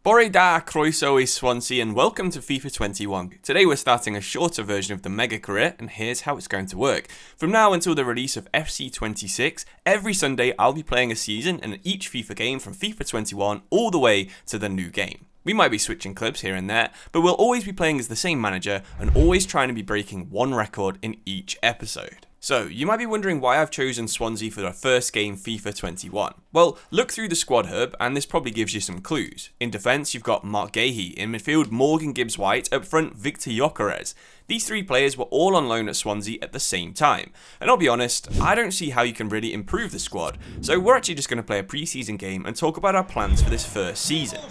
Bore da, Croeso is Swansea, and welcome to FIFA 21. Today we're starting a shorter version of the mega career, and here's how it's going to work. From now until the release of FC 26, every Sunday I'll be playing a season in each FIFA game from FIFA 21 all the way to the new game. We might be switching clips here and there, but we'll always be playing as the same manager and always trying to be breaking one record in each episode. So, you might be wondering why I've chosen Swansea for our first game FIFA 21. Well, look through the squad hub and this probably gives you some clues. In defence, you've got Marc Guehi. In midfield, Morgan Gibbs-White. Up front, Viktor Gyokeres. These three players were all on loan at Swansea at the same time. And I'll be honest, I don't see how you can really improve the squad. So we're actually just going to play a pre-season game and talk about our plans for this first season.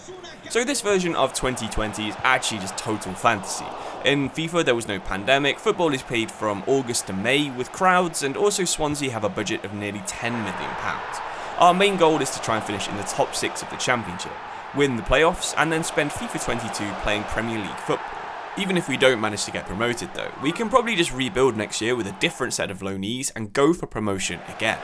So this version of 2020 is actually just total fantasy. In FIFA there was no pandemic, football is played from August to May with crowds, and also Swansea have a budget of nearly £10 million. Our main goal is to try and finish in the top 6 of the championship, win the playoffs, and then spend FIFA 22 playing Premier League football. Even if we don't manage to get promoted though, we can probably just rebuild next year with a different set of loanees and go for promotion again.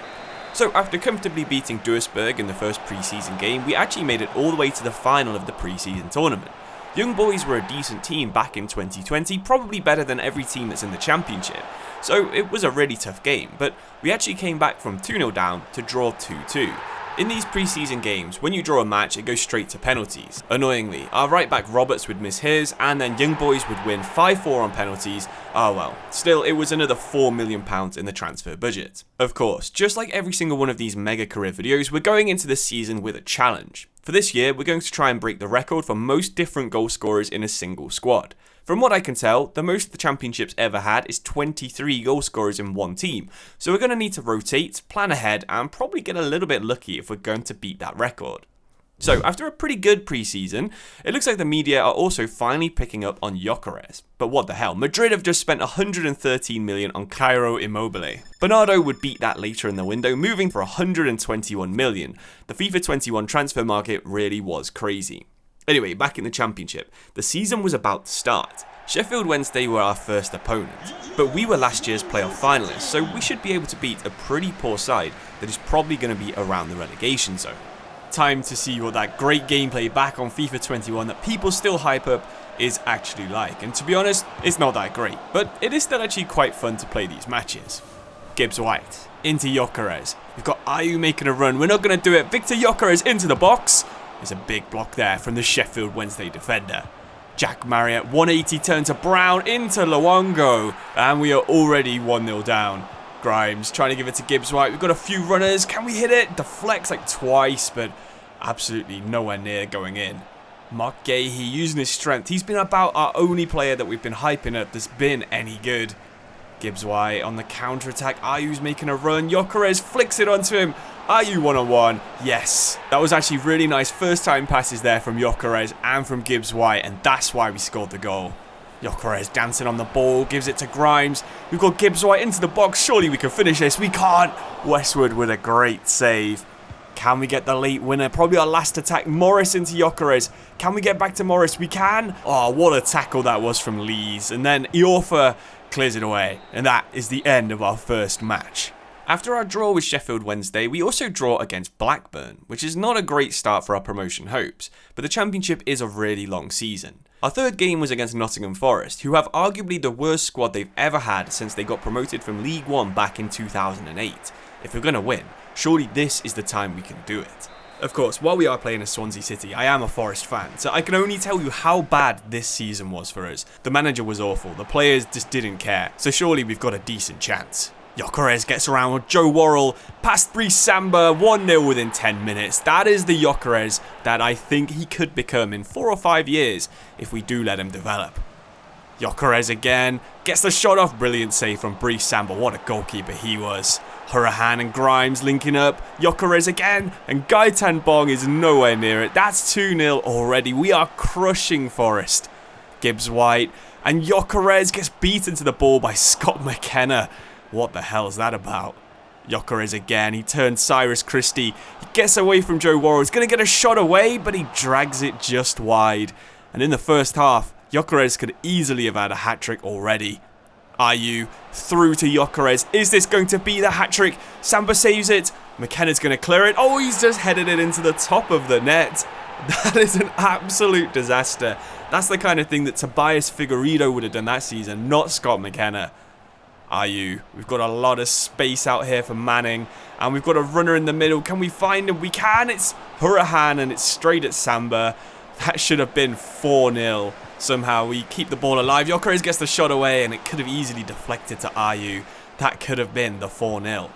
So after comfortably beating Duisburg in the first pre-season game, we actually made it all the way to the final of the pre-season tournament. Young Boys were a decent team back in 2020, probably better than every team that's in the championship. So it was a really tough game, but we actually came back from 2-0 down to draw 2-2. In these pre-season games, when you draw a match, it goes straight to penalties. Annoyingly, our right back Roberts would miss his, and then Young Boys would win 5-4 on penalties. Oh well, still it was another £4 million in the transfer budget. Of course, just like every single one of these mega career videos, we're going into this season with a challenge. For this year, we're going to try and break the record for most different goal scorers in a single squad. From what I can tell, the most the championship's ever had is 23 goal scorers in one team, so we're going to need to rotate, plan ahead, and probably get a little bit lucky if we're going to beat that record. So, after a pretty good pre-season, it looks like the media are also finally picking up on Gyokeres. But what the hell, Madrid have just spent 113 million on Cairo Immobile. Bernardo would beat that later in the window, moving for 121 million. The FIFA 21 transfer market really was crazy. Anyway, back in the championship, the season was about to start. Sheffield Wednesday were our first opponent, but we were last year's playoff finalists, so we should be able to beat a pretty poor side that is probably going to be around the relegation zone. Time to see what that great gameplay back on FIFA 21 that people still hype up is actually like, and to be honest, it's not that great, but it is still actually quite fun to play these matches. Gibbs-White into Gyokeres. We've got Ayew making a run, we're not going to do it. Viktor Gyokeres into the box. There's a big block there from the Sheffield Wednesday defender. Jack Marriott, 180 turn to Brown into Luongo, and we are already 1-0 down. Grimes trying to give it to Gibbs-White. We've got a few runners. Can we hit it? Deflects like twice, but absolutely nowhere near going in. Marc Guehi using his strength. He's been about our only player that we've been hyping up that's been any good. Gibbs-White on the counter-attack. Ayew's making a run. Gyokeres flicks it onto him. Ayew one-on-one. Yes. That was actually really nice first-time passes there from Gyokeres and from Gibbs-White, and that's why we scored the goal. Gyokeres dancing on the ball, gives it to Grimes. We've got Gibbs-White into the box. Surely we can finish this. We can't. Westwood with a great save. Can we get the late winner? Probably our last attack. Morris into Gyokeres. Can we get back to Morris? We can. Oh, what a tackle that was from Lees. And then Iorfa clears it away. And that is the end of our first match. After our draw with Sheffield Wednesday, we also draw against Blackburn, which is not a great start for our promotion hopes, but the championship is a really long season. Our third game was against Nottingham Forest, who have arguably the worst squad they've ever had since they got promoted from League One back in 2008. If we're going to win, surely this is the time we can do it. Of course, while we are playing as Swansea City, I am a Forest fan, so I can only tell you how bad this season was for us. The manager was awful, the players just didn't care, so surely we've got a decent chance. Gyokeres gets around with Joe Worrell, past Brice Samba, 1-0 within 10 minutes. That is the Gyokeres that I think he could become in 4 or 5 years if we do let him develop. Gyokeres again, gets the shot off, brilliant save from Brice Samba, what a goalkeeper he was. Hurahan and Grimes linking up, Gyokeres again, and Gaetan Bong is nowhere near it. That's 2-0 already, we are crushing Forest. Gibbs-White, and Gyokeres gets beaten to the ball by Scott McKenna. What the hell is that about? Gyokeres again, he turns Cyrus Christie, he gets away from Joe Worrell, he's going to get a shot away, but he drags it just wide. And in the first half, Gyokeres could easily have had a hat-trick already. Ayew through to Gyokeres, is this going to be the hat-trick? Samba saves it, McKenna's going to clear it, oh he's just headed it into the top of the net. That is an absolute disaster. That's the kind of thing that Tobias Figueiredo would have done that season, not Scott McKenna. Ayew. We've got a lot of space out here for Manning, and we've got a runner in the middle. Can we find him? We can. It's Hurahan, and it's straight at Samba. That should have been 4-0. Somehow we keep the ball alive. Gyokeres gets the shot away, and it could have easily deflected to Ayew. That could have been the 4-0.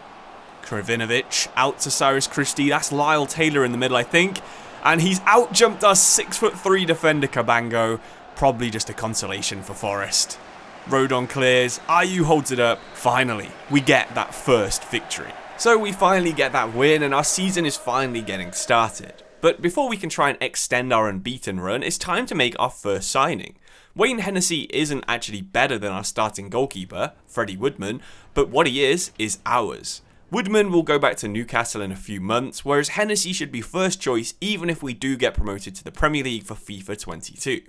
Kravinovic out to Cyrus Christie. That's Lyle Taylor in the middle, I think. And he's out-jumped our 6'3" defender, Cabango. Probably just a consolation for Forest. Rodon clears. Ayew holds it up. Finally, we get that first victory. So we finally get that win, and our season is finally getting started. But before we can try and extend our unbeaten run, it's time to make our first signing. Wayne Hennessy isn't actually better than our starting goalkeeper, Freddie Woodman, but what he is ours. Woodman will go back to Newcastle in a few months, whereas Hennessy should be first choice even if we do get promoted to the Premier League for FIFA 22.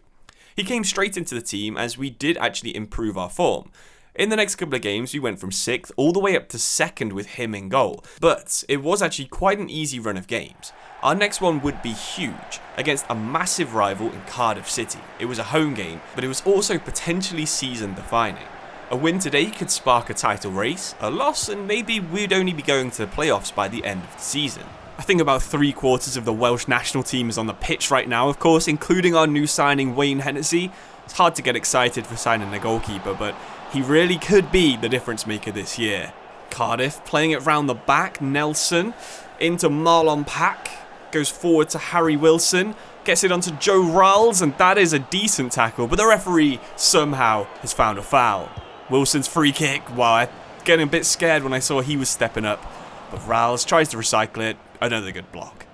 He came straight into the team as we did actually improve our form. In the next couple of games, we went from 6th all the way up to 2nd with him in goal, but it was actually quite an easy run of games. Our next one would be huge, against a massive rival in Cardiff City. It was a home game, but it was also potentially season defining. A win today could spark a title race, a loss and maybe we'd only be going to the playoffs by the end of the season. I think about 3/4 of the Welsh national team is on the pitch right now, of course, including our new signing Wayne Hennessy. It's hard to get excited for signing a goalkeeper, but he really could be the difference maker this year. Cardiff playing it round the back, Nelson into Marlon Pack, goes forward to Harry Wilson, gets it onto Joe Ralls, and that is a decent tackle, but the referee somehow has found a foul. Wilson's free kick, wow, I'm getting a bit scared when I saw he was stepping up, but Ralls tries to recycle it. Another good block.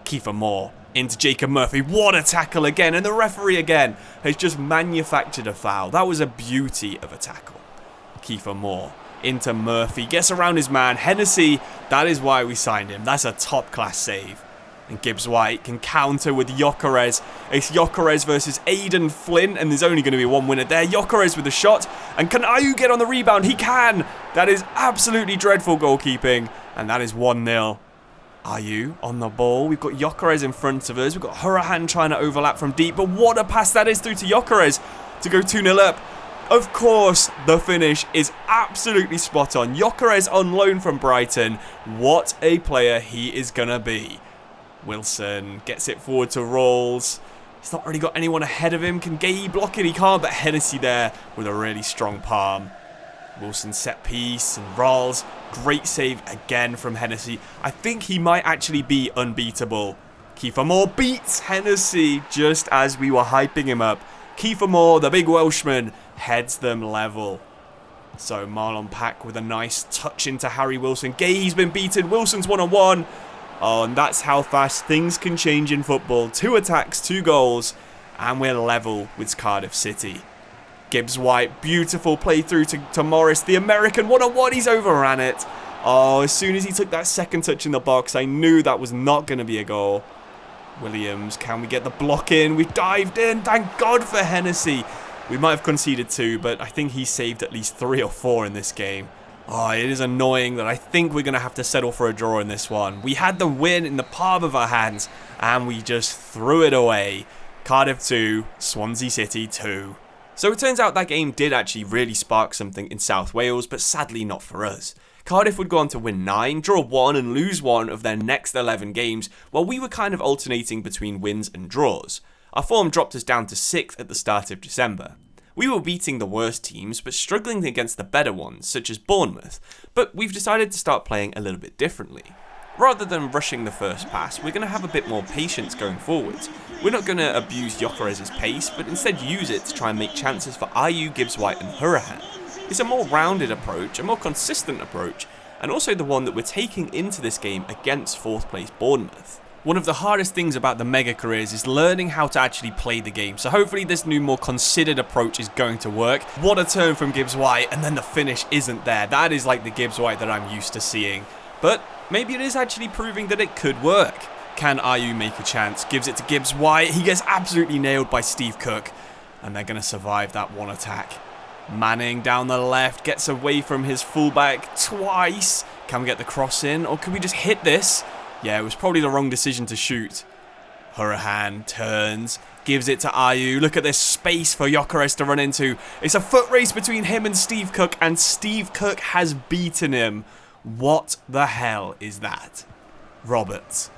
Kiefer Moore into Jacob Murphy. What a tackle again. And the referee again has just manufactured a foul. That was a beauty of a tackle. Kiefer Moore into Murphy. Gets around his man. Hennessy, that is why we signed him. That's a top class save. And Gibbs-White can counter with Gyokeres. It's Gyokeres versus Aidan Flint. And there's only going to be one winner there. Gyokeres with a shot. And can Ayew get on the rebound? He can. That is absolutely dreadful goalkeeping. And that is 1-0. Ayew on the ball. We've got Gyokeres in front of us. We've got Hurahan trying to overlap from deep. But what a pass that is through to Gyokeres to go 2-0 up. Of course, the finish is absolutely spot on. Gyokeres on loan from Brighton. What a player he is going to be. Wilson gets it forward to Rawls. He's not really got anyone ahead of him. Can Guehi block it? He can't, but Hennessy there with a really strong palm. Wilson set piece and Rawls. Great save again from Hennessy. I think he might actually be unbeatable. Kiefer Moore beats Hennessy just as we were hyping him up. Kiefer Moore, the big Welshman, heads them level. So Marlon Pack with a nice touch into Harry Wilson. Guehi's been beaten. Wilson's 1-on-1. Oh, and that's how fast things can change in football. 2 attacks, 2 goals, and we're level with Cardiff City. Gibbs-White, beautiful play through to Morris. The American 1-on-1, he's overran it. Oh, as soon as he took that second touch in the box, I knew that was not going to be a goal. Williams, can we get the block in? We dived in, thank God for Hennessy. We might have conceded 2, but I think he saved at least 3 or 4 in this game. Oh, it is annoying that I think we're going to have to settle for a draw in this one. We had the win in the palm of our hands, and we just threw it away. Cardiff 2, Swansea City 2. So it turns out that game did actually really spark something in South Wales, but sadly not for us. Cardiff would go on to win 9, draw 1 and lose 1 of their next 11 games, while we were kind of alternating between wins and draws. Our form dropped us down to 6th at the start of December. We were beating the worst teams, but struggling against the better ones, such as Bournemouth, but we've decided to start playing a little bit differently. Rather than rushing the first pass, we're going to have a bit more patience going forwards. We're not going to abuse Gyokeres' pace, but instead use it to try and make chances for Ayew, Gibbs-White and Hurahan. It's a more rounded approach, a more consistent approach, and also the one that we're taking into this game against 4th place Bournemouth. One of the hardest things about the mega careers is learning how to actually play the game, so hopefully this new more considered approach is going to work. What a turn from Gibbs-White, and then the finish isn't there. That is like the Gibbs-White that I'm used to seeing. But maybe it is actually proving that it could work. Can Ayew make a chance? Gives it to Gibbs-White. He gets absolutely nailed by Steve Cook. And they're going to survive that one attack. Manning down the left. Gets away from his fullback twice. Can we get the cross in? Or can we just hit this? Yeah, it was probably the wrong decision to shoot. Hourihane turns, gives it to Ayew. Look at this space for Gyokeres to run into. It's a foot race between him and Steve Cook, and Steve Cook has beaten him. What the hell is that? Roberts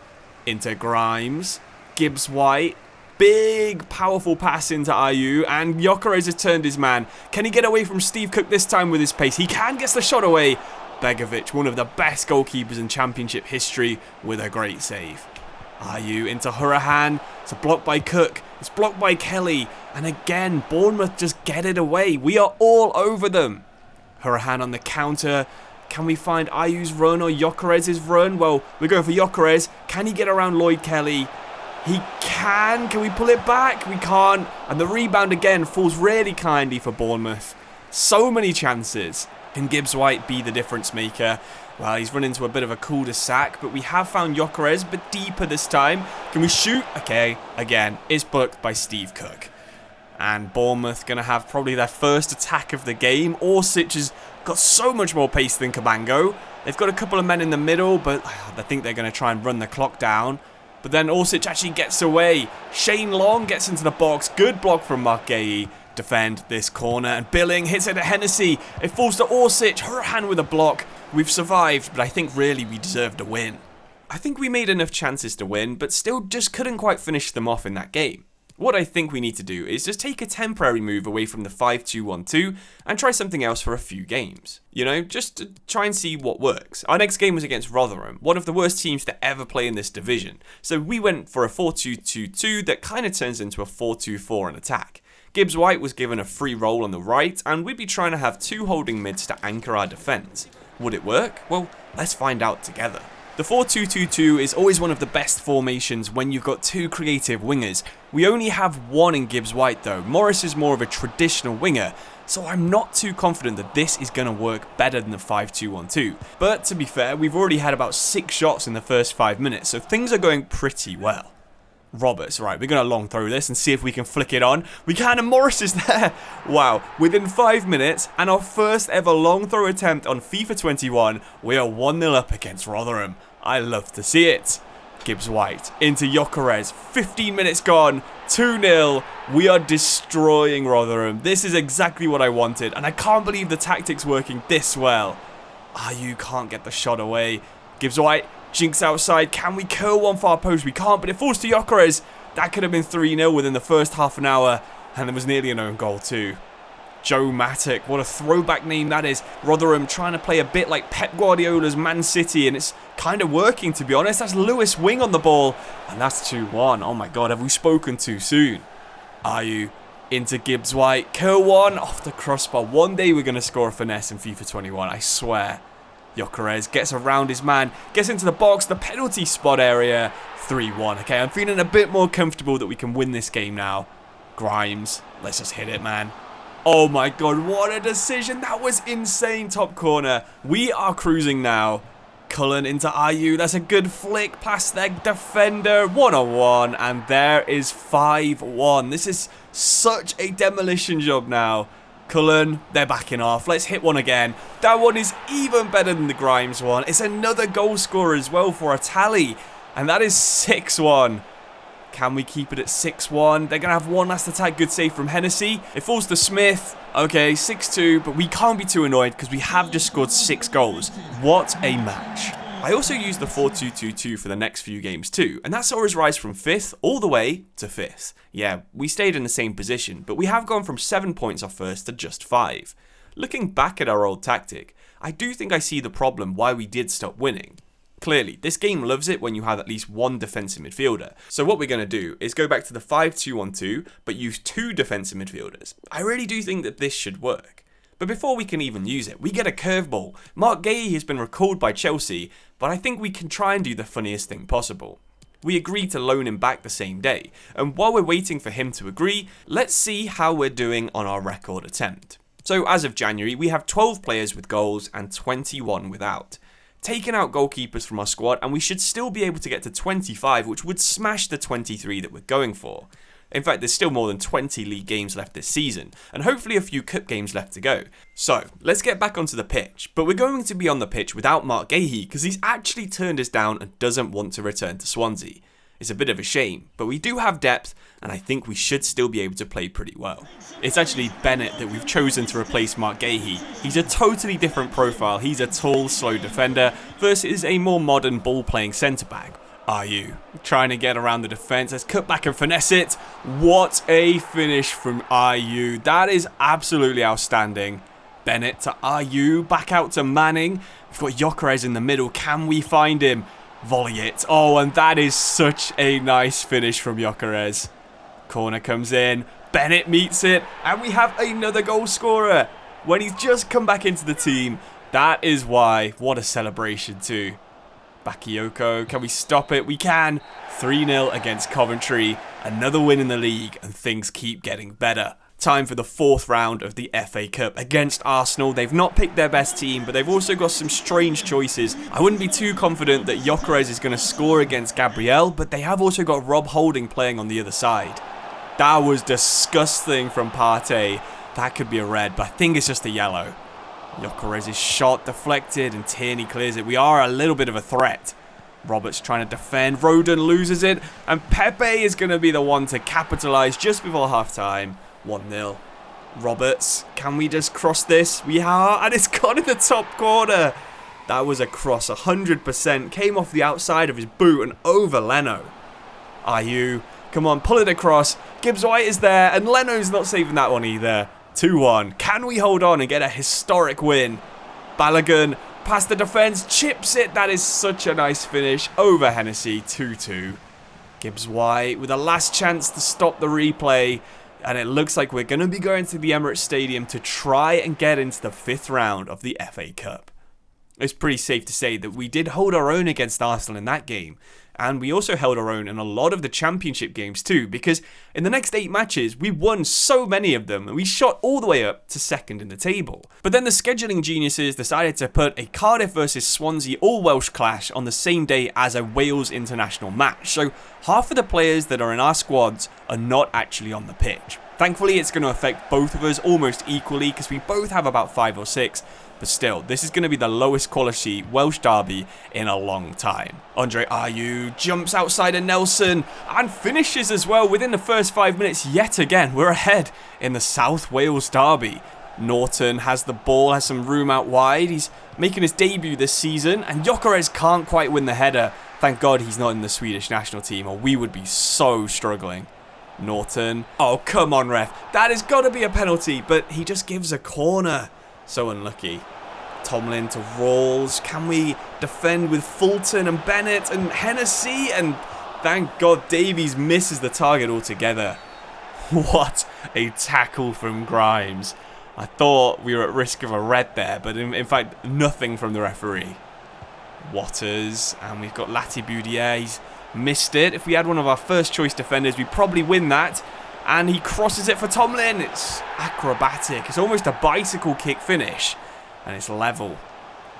into Grimes. Gibbs-White. Big, powerful pass into Ayew, and Gyokeres has turned his man. Can he get away from Steve Cook this time with his pace? He can, gets the shot away. Begovic, one of the best goalkeepers in Championship history, with a great save. Ayew into Hourihane. It's a block by Cook. It's blocked by Kelly. And again, Bournemouth just get it away. We are all over them. Hourihane on the counter. Can we find Ayew's run or Gyokeres' run? Well, we're going for Gyokeres. Can he get around Lloyd Kelly? He can. Can we pull it back? We can't. And the rebound again falls really kindly for Bournemouth. So many chances. Can Gibbs-White be the difference maker? Well, he's run into a bit of a cul-de-sac, but we have found Gyokeres, but deeper this time. Can we shoot? Okay, again, it's blocked by Steve Cook. And Bournemouth going to have probably their first attack of the game. Orsic has got so much more pace than Cabango. They've got a couple of men in the middle, but I think they're going to try and run the clock down. But then Orsic actually gets away. Shane Long gets into the box. Good block from Marc Guehi. Defend this corner, and Billing hits it at Hennessy. It falls to Orsic. Hourihane with a block. We've survived, but I think really we deserved a win. I think we made enough chances to win, but still just couldn't quite finish them off in that game. What I think we need to do is just take a temporary move away from the 5-2-1-2 and try something else for a few games. You know, just to try and see what works. Our next game was against Rotherham, one of the worst teams to ever play in this division. So we went for a 4-2-2-2 that kind of turns into a 4-2-4 in attack. Gibbs-White was given a free role on the right, and we'd be trying to have two holding mids to anchor our defence. Would it work? Well, let's find out together. The 4-2-2-2 is always one of the best formations when you've got two creative wingers. We only have one in Gibbs-White though. Morris is more of a traditional winger, so I'm not too confident that this is going to work better than the 5-2-1-2. But to be fair, we've already had about 6 shots in the first 5 minutes, so things are going pretty well. Roberts, right, we're going to long throw this and see if we can flick it on. We can, and Morris is there. Wow, within 5 minutes and our first ever long throw attempt on FIFA 21, we are 1-0 up against Rotherham. I love to see it. Gibbs-White into Gyokeres, 15 minutes gone, 2-0. We are destroying Rotherham. This is exactly what I wanted, and I can't believe the tactics working this well. Ayew can't get the shot away. Gibbs-White jinks outside. Can we curl one far post? We can't, but it falls to Gyokeres. That could have been 3-0 within the first half an hour, and there was nearly an own goal too. Joe Matic, what a throwback name that is. Rotherham trying to play a bit like Pep Guardiola's Man City, and it's kind of working, to be honest. That's Lewis Wing on the ball, and that's 2-1. Oh my god, have we spoken too soon? Ayew into Gibbs-White. Curl one off the crossbar. One day we're going to score a finesse in FIFA 21, I swear. Gyokeres gets around his man, gets into the box, the penalty spot area. 3-1. Okay, I'm feeling a bit more comfortable that we can win this game now. Grimes, let's just hit it, man. Oh my god, what a decision. That was insane, top corner. We are cruising now. Cullen into Ayew. That's a good flick past their defender. 1-on-1, and there is 5-1. This is such a demolition job now. Cullen, they're backing off. Let's hit one again. That one is even better than the Grimes one. It's another goal scorer as well for a tally. And that is 6-1. Can we keep it at 6-1? They're going to have one last attack. Good save from Hennessy. It falls to Smith. Okay, 6-2. But we can't be too annoyed because we have just scored 6 goals. What a match. I also used the 4-2-2-2 for the next few games too, and that saw us rise from 5th all the way to 5th. Yeah, we stayed in the same position, but we have gone from 7 points off first to just 5. Looking back at our old tactic, I do think I see the problem why we did stop winning. Clearly, this game loves it when you have at least one defensive midfielder. So what we're going to do is go back to the 5-2-1-2, but use 2 defensive midfielders. I really do think that this should work. But before we can even use it, we get a curveball. Marc Guehi has been recalled by Chelsea, but I think we can try and do the funniest thing possible. We agreed to loan him back the same day, and while we're waiting for him to agree, let's see how we're doing on our record attempt. So as of January, we have 12 players with goals and 21 without. Taking out goalkeepers from our squad, and we should still be able to get to 25, which would smash the 23 that we're going for. In fact, there's still more than 20 league games left this season, and hopefully a few cup games left to go. So, let's get back onto the pitch, but we're going to be on the pitch without Marc Guehi because he's actually turned us down and doesn't want to return to Swansea. It's a bit of a shame, but we do have depth, and I think we should still be able to play pretty well. It's actually Bennett that we've chosen to replace Marc Guehi. He's a totally different profile. He's a tall, slow defender versus a more modern ball-playing centre-back. Are you trying to get around the defence? Let's cut back and finesse it. What a finish from IU. That is absolutely outstanding. Bennett to IU, back out to Manning. We've got Gyokeres in the middle. Can we find him? Volley it. Oh, and that is such a nice finish from Gyokeres. Corner comes in. Bennett meets it. And we have another goal scorer. When he's just come back into the team, that is why. What a celebration too. Bakayoko, can we stop it? We can. 3-0 against Coventry. Another win in the league, and things keep getting better. Time for the 4th round of the FA Cup against Arsenal. They've not picked their best team, but they've also got some strange choices. I wouldn't be too confident that Gyokeres is going to score against Gabriel, but they have also got Rob Holding playing on the other side. That was disgusting from Partey. That could be a red, but I think it's just a yellow. Gyokeres' shot deflected and Tierney clears it. We are a little bit of a threat. Roberts trying to defend. Rodon loses it, and Pepe is going to be the one to capitalise just before half-time. 1-0. Roberts, can we just cross this? We are, and it's gone in the top corner. That was a cross, 100%. Came off the outside of his boot and over Leno. IU, come on, pull it across. Gibbs-White is there, and Leno's not saving that one either. 2-1. Can we hold on and get a historic win? Balogun, past the defence, chips it. That is such a nice finish over Hennessy. 2-2. Gibbs-White with a last chance to stop the replay. And it looks like we're going to be going to the Emirates Stadium to try and get into the 5th round of the FA Cup. It's pretty safe to say that we did hold our own against Arsenal in that game. And we also held our own in a lot of the Championship games too, because in the next 8 matches, we won so many of them and we shot all the way up to 2nd in the table. But then the scheduling geniuses decided to put a Cardiff versus Swansea all-Welsh clash on the same day as a Wales international match. So half of the players that are in our squads are not actually on the pitch. Thankfully, it's going to affect both of us almost equally because we both have about 5 or 6. But still, this is going to be the lowest quality Welsh derby in a long time. Andre Ayew jumps outside of Nelson and finishes as well within the first 5 minutes. Yet again, we're ahead in the South Wales derby. Norton has the ball, has some room out wide. He's making his debut this season, and Gyokeres can't quite win the header. Thank God he's not in the Swedish national team, or we would be so struggling. Norton. Oh, come on, ref. That has got to be a penalty, but he just gives a corner. So unlucky. Tomlin to Rawls. Can we defend with Fulton and Bennett and Hennessy? And thank God Davies misses the target altogether. What a tackle from Grimes. I thought we were at risk of a red there, but in fact, nothing from the referee. Waters, and we've got Latibudier. He's missed it. If we had one of our first choice defenders, we'd probably win that. And he crosses it for Tomlin. It's acrobatic. It's almost a bicycle kick finish. And it's level.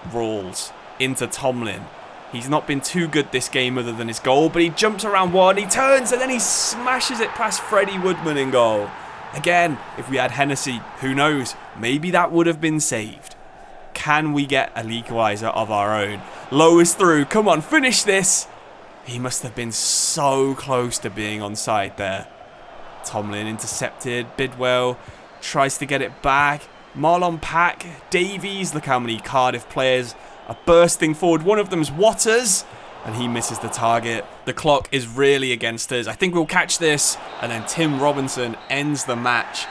Rawls into Tomlin. He's not been too good this game other than his goal, but he jumps around one, he turns, and then he smashes it past Freddie Woodman in goal. Again, if we had Hennessy, who knows, maybe that would have been saved. Can we get a equaliser of our own? Low is through. Come on, finish this. He must have been so close to being onside there. Tomlin intercepted. Bidwell tries to get it back. Marlon Pack, Davies. Look how many Cardiff players are bursting forward. One of them's Waters, and he misses the target. The clock is really against us. I think we'll catch this, and then Tim Robinson ends the match.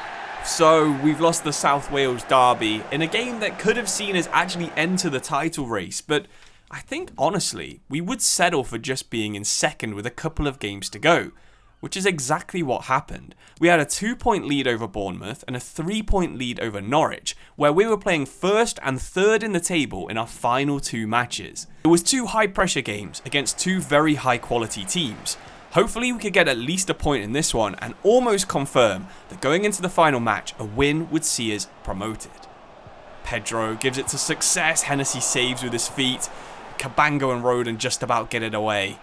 So we've lost the South Wales derby in a game that could have seen us actually enter the title race, but I think honestly we would settle for just being in second with a couple of games to go, which is exactly what happened. We had a 2-point lead over Bournemouth and a 3-point lead over Norwich, where we were playing first and third in the table in our final 2 matches. It was 2 high pressure games against 2 very high quality teams. Hopefully we could get at least a point in this one and almost confirm that going into the final match, a win would see us promoted. Pedro gives it to Success. Hennessy saves with his feet. Cabango and Rodon just about get it away.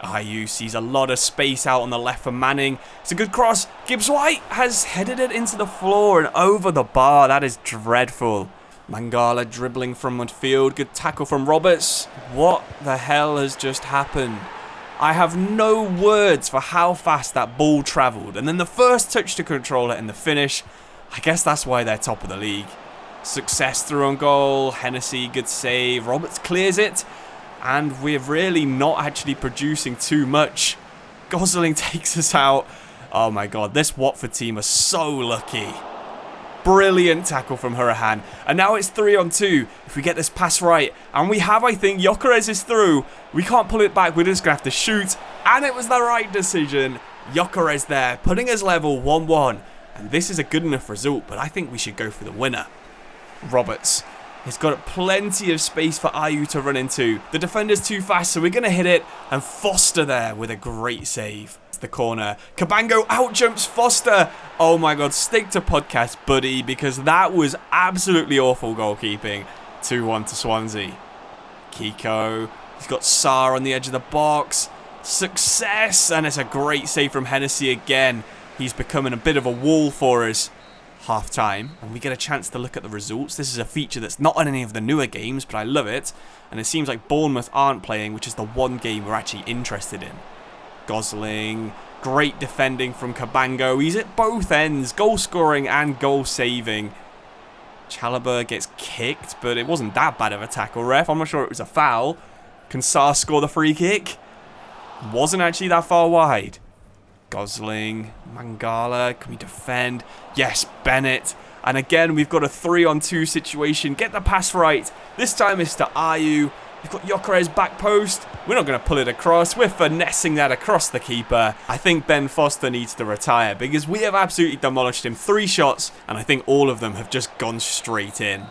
Ayew sees a lot of space out on the left for Manning. It's a good cross. Gibbs-White has headed it into the floor and over the bar. That is dreadful. Mangala dribbling from midfield. Good tackle from Roberts. What the hell has just happened? I have no words for how fast that ball travelled. And then the first touch to control it and the finish, I guess that's why they're top of the league. Success through on goal, Hennessy, good save, Roberts clears it, and we're really not actually producing too much. Gosling takes us out. Oh my god, this Watford team are so lucky. Brilliant tackle from Hurahan. And now it's 3-on-2. If we get this pass right, and we have, I think, Gyokeres is through. We can't pull it back. We're just going to have to shoot. And it was the right decision. Gyokeres there, putting us level 1-1. And this is a good enough result, but I think we should go for the winner. Roberts. He's got plenty of space for Ayew to run into. The defender's too fast, so we're going to hit it. And Foster there with a great save. The corner. Cabango out jumps Foster. Oh my god, stick to podcast, buddy, because that was absolutely awful goalkeeping. 2-1 to Swansea. Kiko. He's got Sarr on the edge of the box. Success, and it's a great save from Hennessy again. He's becoming a bit of a wall for us. Half time, and we get a chance to look at the results. This is a feature that's not on any of the newer games, but I love it. And it seems like Bournemouth aren't playing, which is the one game we're actually interested in. Gosling, great defending from Cabango. He's at both ends, goal scoring and goal saving. Chalobah gets kicked, but it wasn't that bad of a tackle, ref. I'm not sure it was a foul. Can Sarr score the free kick? Wasn't actually that far wide. Gosling, Mangala, can we defend? Yes, Bennett. And again, we've got a 3-on-2 situation. Get the pass right. This time it's to Ayew. We've got Gyokeres back post. We're not going to pull it across. We're finessing that across the keeper. I think Ben Foster needs to retire because we have absolutely demolished him. 3 shots, and I think all of them have just gone straight in.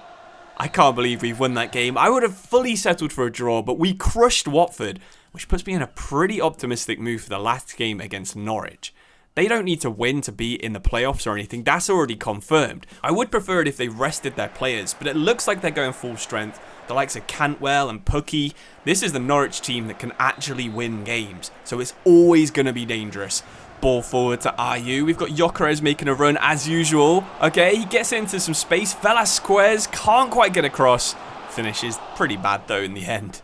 I can't believe we've won that game. I would have fully settled for a draw, but we crushed Watford, which puts me in a pretty optimistic mood for the last game against Norwich. They don't need to win to be in the playoffs or anything. That's already confirmed. I would prefer it if they rested their players, but it looks like they're going full strength. The likes of Cantwell and Pukki. This is the Norwich team that can actually win games, so it's always going to be dangerous. Ball forward to Ayew. We've got Gyokeres making a run as usual. Okay, he gets into some space. Velasquez can't quite get across. Finishes pretty bad though in the end.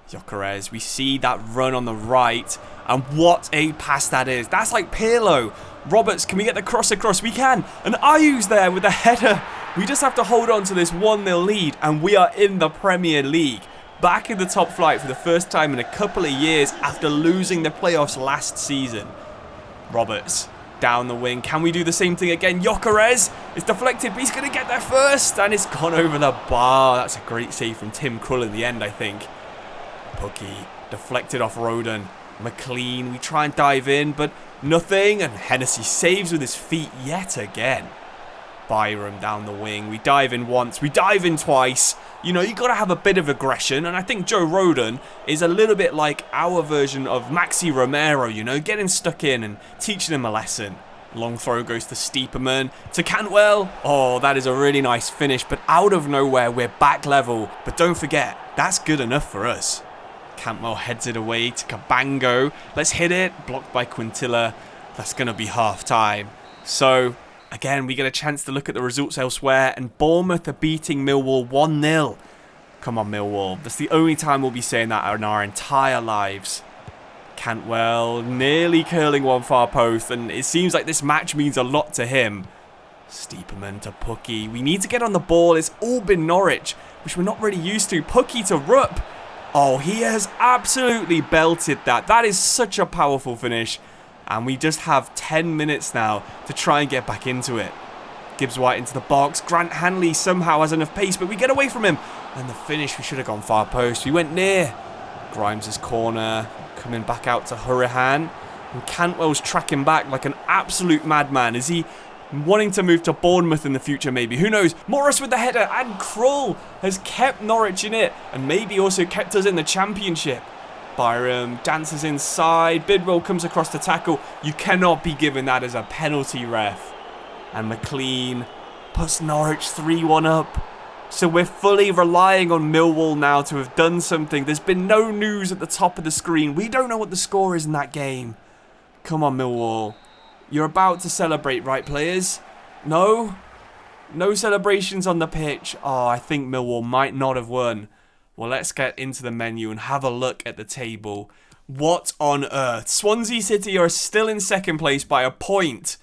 Gyokeres, we see that run on the right, and what a pass that is. That's like Pirlo. Roberts, can we get the cross across? We can, and Ayew's there with the header. We just have to hold on to this 1-0 lead, and we are in the Premier League. Back in the top flight for the first time in a couple of years after losing the playoffs last season. Roberts, down the wing. Can we do the same thing again? Gyokeres is deflected, but he's going to get there first, and it's gone over the bar. That's a great save from Tim Krul in the end, I think. Pukki, deflected off Roden. McLean, we try and dive in, but nothing, and Hennessy saves with his feet yet again. Byram down the wing. We dive in once, we dive in twice. You know, you got to have a bit of aggression, and I think Joe Roden is a little bit like our version of Maxi Romero, you know, getting stuck in and teaching him a lesson. Long throw goes to Stiepermann, to Cantwell. Oh, that is a really nice finish, but out of nowhere, we're back level. But don't forget, that's good enough for us. Cantwell heads it away to Cabango. Let's hit it. Blocked by Quintilla. That's going to be half time. So, again, we get a chance to look at the results elsewhere, and Bournemouth are beating Millwall 1-0. Come on, Millwall. That's the only time we'll be saying that in our entire lives. Cantwell nearly curling one far post, and it seems like this match means a lot to him. Stiepermann to Pukki. We need to get on the ball. It's all been Norwich, which we're not really used to. Pukki to Rupp. Oh, he has absolutely belted that. That is such a powerful finish. And we just have 10 minutes now to try and get back into it. Gibbs-White into the box. Grant Hanley somehow has enough pace, but we get away from him. And the finish, we should have gone far post. We went near. Grimes' corner. Coming back out to Hurahan. And Cantwell's tracking back like an absolute madman. Is he wanting to move to Bournemouth in the future, maybe? Who knows? Morris with the header, and Krul has kept Norwich in it, and maybe also kept us in the Championship. Byram dances inside. Bidwell comes across to tackle. You cannot be given that as a penalty, ref. And McLean puts Norwich 3-1 up. So we're fully relying on Millwall now to have done something. There's been no news at the top of the screen. We don't know what the score is in that game. Come on, Millwall. You're about to celebrate, right, players? No? No celebrations on the pitch. Oh, I think Millwall might not have won. Well, let's get into the menu and have a look at the table. What on earth? Swansea City are still in second place by a point.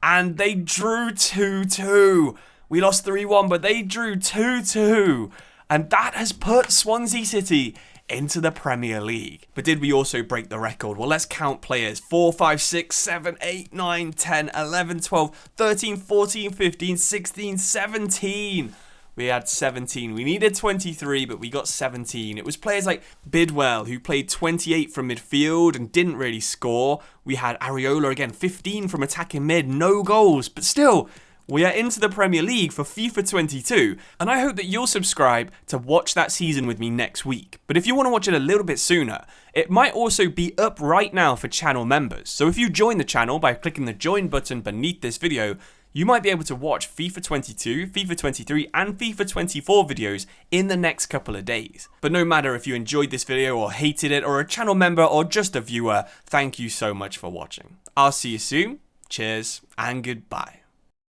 And they drew 2-2. We lost 3-1, but they drew 2-2. And that has put Swansea City into the Premier League. But did we also break the record? Well, let's count players. 4, 5, 6, 7, 8, 9, 10, 11, 12, 13, 14, 15, 16, 17. We had 17. We needed 23, but we got 17. It was players like Bidwell, who played 28 from midfield and didn't really score. We had Areola again, 15 from attacking mid, no goals. But still, we are into the Premier League for FIFA 22, and I hope that you'll subscribe to watch that season with me next week. But if you want to watch it a little bit sooner, it might also be up right now for channel members. So if you join the channel by clicking the join button beneath this video, you might be able to watch FIFA 22, FIFA 23, and FIFA 24 videos in the next couple of days. But no matter if you enjoyed this video or hated it, or a channel member or just a viewer, thank you so much for watching. I'll see you soon, cheers, and goodbye.